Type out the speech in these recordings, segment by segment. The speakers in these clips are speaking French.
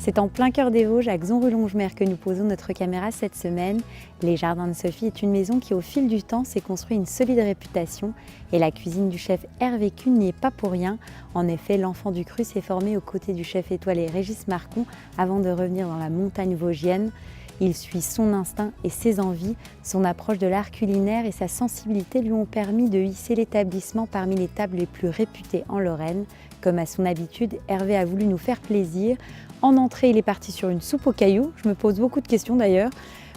C'est en plein cœur des Vosges, à Xon-Rue-Longemer, que nous posons notre caméra cette semaine. Les Jardins de Sophie est une maison qui, au fil du temps, s'est construit une solide réputation. Et la cuisine du chef Hervé Kuhn n'y est pas pour rien. En effet, l'enfant du cru s'est formé aux côtés du chef étoilé Régis Marcon avant de revenir dans la montagne vosgienne. Il suit son instinct et ses envies. Son approche de l'art culinaire et sa sensibilité lui ont permis de hisser l'établissement parmi les tables les plus réputées en Lorraine. Comme à son habitude, Hervé a voulu nous faire plaisir. En entrée, il est parti sur une soupe aux cailloux. Je me pose beaucoup de questions d'ailleurs.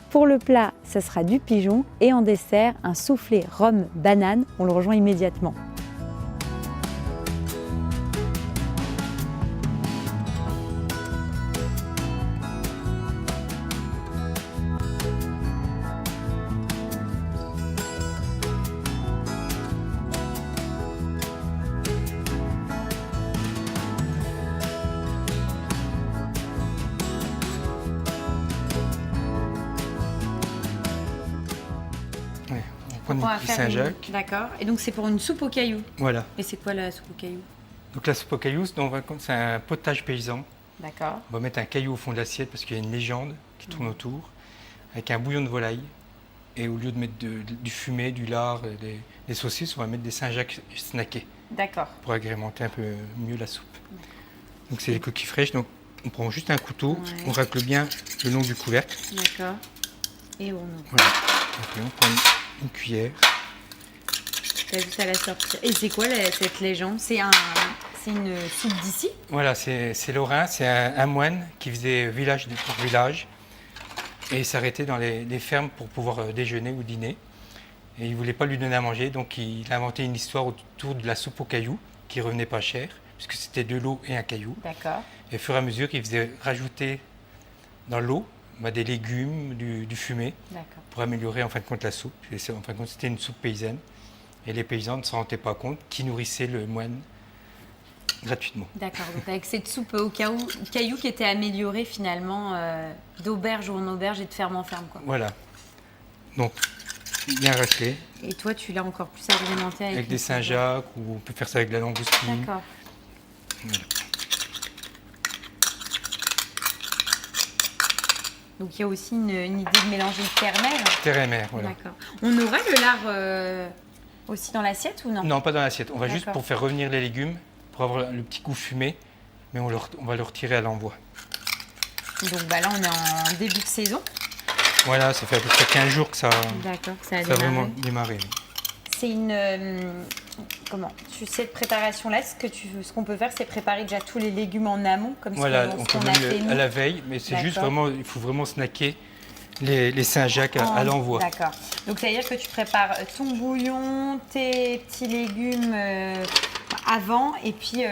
Pour le plat, ça sera du pigeon. Et en dessert, un soufflé rhum banane. On le rejoint immédiatement. On va faire Saint-Jacques. D'accord. Et donc c'est pour une soupe aux cailloux. Voilà. Et c'est quoi la soupe aux cailloux? Donc la soupe aux cailloux, c'est un potage paysan. D'accord. On va mettre un caillou au fond de l'assiette parce qu'il y a une légende qui tourne autour, avec un bouillon de volaille. Et au lieu de mettre du fumet, du lard, des saucisses, on va mettre des Saint-Jacques snackés. D'accord. Pour agrémenter un peu mieux la soupe. Donc c'est des coquilles fraîches. Donc on prend juste un couteau, on racle bien le long du couvercle. D'accord. Et on ouvre. Voilà. Après, on prend une cuillère. Tu as vu ça la sortir. Et c'est quoi cette légende? C'est une soupe d'ici? Voilà, c'est lorrain, c'est un moine qui faisait village par village et il s'arrêtait dans les fermes pour pouvoir déjeuner ou dîner. Et il ne voulait pas lui donner à manger, donc il a inventé une histoire autour de la soupe aux cailloux qui revenait pas cher, puisque c'était de l'eau et un caillou. D'accord. Et au fur et à mesure, il faisait rajouter dans l'eau des légumes, du fumet, pour améliorer en fin de compte la soupe. Et en fin de compte, c'était une soupe paysanne. Et les paysans ne s'en rendaient pas compte, qui nourrissaient le moine gratuitement. D'accord, donc avec cette soupe aux cailloux qui était améliorée finalement d'auberge en auberge et de ferme en ferme, quoi. Voilà. Donc, bien raclé. Et toi, tu l'as encore plus agrémenté avec des Saint-Jacques, ou on peut faire ça avec de la langoustine. D'accord. Voilà. Donc il y a aussi une idée de mélanger terre-mer. Terre et mer, voilà. D'accord. On aura le lard aussi dans l'assiette ou non? Non, pas dans l'assiette. On va juste pour faire revenir les légumes, pour avoir le petit goût fumé, mais on va le retirer à l'envoi. Donc là, on est en début de saison. Voilà, ça fait à peu près 15 jours que ça a vraiment démarré. C'est une... cette préparation-là, ce qu'on peut faire, c'est préparer déjà tous les légumes en amont, comme voilà, ce on qu'on peut a fait même à la veille, mais c'est juste vraiment, il faut vraiment snacker les Saint-Jacques à l'envoi. D'accord. Donc, c'est-à-dire que tu prépares ton bouillon, tes petits légumes avant, et puis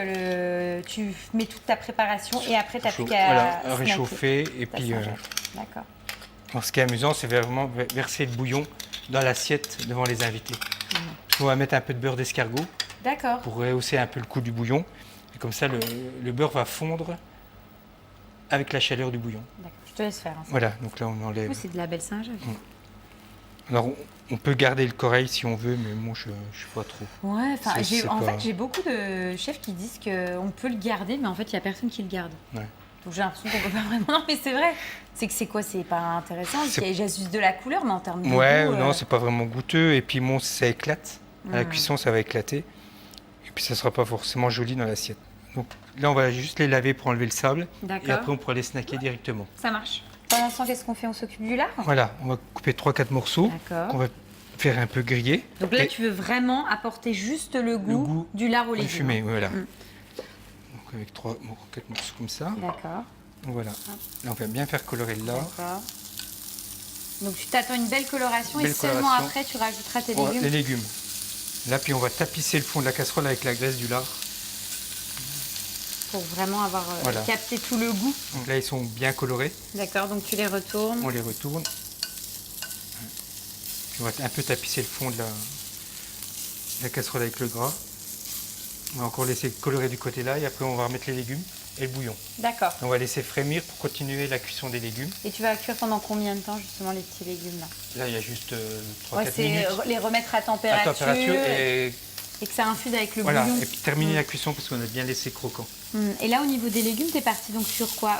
tu mets toute ta préparation, et après, tu n'as plus qu'à réchauffer, et puis... D'accord. Alors, ce qui est amusant, c'est vraiment verser le bouillon dans l'assiette devant les invités. On va mettre un peu de beurre d'escargot pour rehausser un peu le goût du bouillon. Et comme ça, le beurre va fondre avec la chaleur du bouillon. D'accord, je te laisse faire. Hein, voilà, donc là on enlève. C'est de la belle Saint-Jacques. Alors on peut garder le corail si on veut, mais moi je ne suis pas trop. Ouais, j'ai beaucoup de chefs qui disent qu'on peut le garder, mais en fait il n'y a personne qui le garde. Ouais. Donc j'ai l'impression qu'on peut pas vraiment. Non, mais c'est vrai. C'est quoi? C'est pas intéressant. Il y a juste de la couleur, mais en termes de goût, non, c'est pas vraiment goûteux. Et puis bon, ça éclate. À la cuisson, ça va éclater. Et puis ça sera pas forcément joli dans l'assiette. Donc là, on va juste les laver pour enlever le sable. Et après, on pourra les snacker directement. Ça marche. Pendant ce temps, qu'est-ce qu'on fait? On s'occupe du lard? Voilà, on va couper 3-4 morceaux. On va faire un peu griller. Donc là, tu veux vraiment apporter juste le goût du lard au légumes. Fumé, voilà. Avec 3-4 morceaux comme ça. D'accord. Donc voilà. Là, on va bien faire colorer le lard. D'accord. Donc tu t'attends une belle coloration et seulement après tu rajouteras tes légumes. Les légumes. Là, puis on va tapisser le fond de la casserole avec la graisse du lard. Pour vraiment avoir capté tout le goût. Donc là, ils sont bien colorés. D'accord, donc tu les retournes. On les retourne. Puis on va un peu tapisser le fond de la casserole avec le gras. On va encore laisser colorer du côté là et après on va remettre les légumes et le bouillon. D'accord. On va laisser frémir pour continuer la cuisson des légumes. Et tu vas cuire pendant combien de temps justement les petits légumes là? Là il y a juste 3-4 minutes. Les remettre à température et que ça infuse avec le voilà, bouillon. et puis terminer la cuisson parce qu'on a bien laissé croquant. Et là, au niveau des légumes, t'es parti donc sur quoi?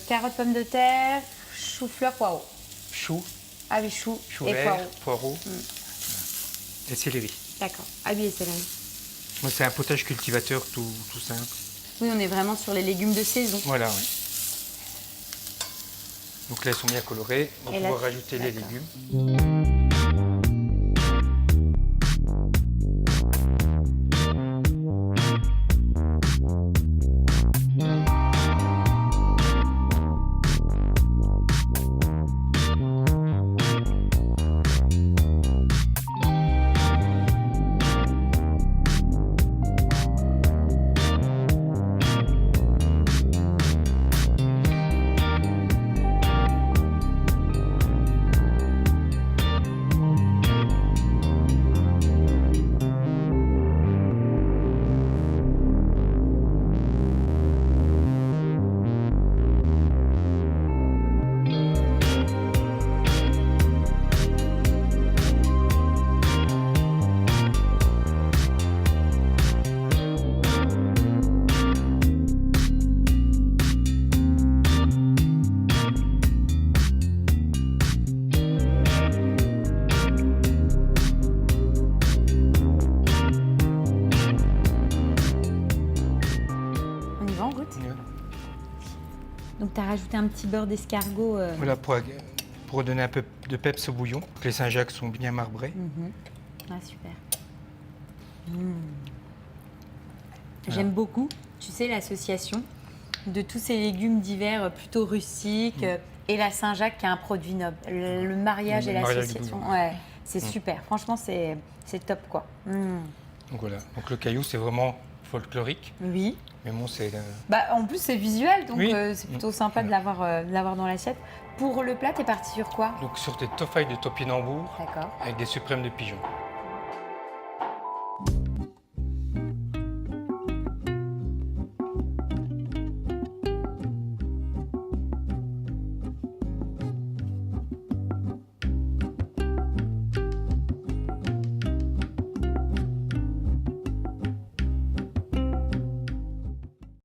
Carottes, pommes de terre, chou-fleur, poireaux. Chou, Ah oui, chou chou et vert, poireaux. poireau et céleri. D'accord. Ah oui, et céleri. Moi, c'est un potage cultivateur tout simple. Oui, on est vraiment sur les légumes de saison. Voilà, oui. Donc là, ils sont bien colorés. On va Et là, pouvoir rajouter les d'accord. légumes. On y va en route. Voilà. Donc, tu as rajouté un petit beurre d'escargot. Voilà, pour donner un peu de peps au bouillon. Les Saint-Jacques sont bien marbrés. Ah, super. J'aime beaucoup, tu sais, l'association de tous ces légumes d'hiver plutôt rustiques et la Saint-Jacques qui est un produit noble. Le mariage et Le mariage du l'association, bouillon. ouais, c'est super. Franchement, c'est top, quoi. Donc voilà. Donc le caillou, c'est vraiment folklorique. Oui. Mais bon, c'est... En plus, c'est visuel, donc Oui. c'est plutôt sympa de l'avoir dans l'assiette. Pour le plat, t'es parti sur quoi? Donc sur des tofailles de topinambour D'accord. avec des suprêmes de pigeon.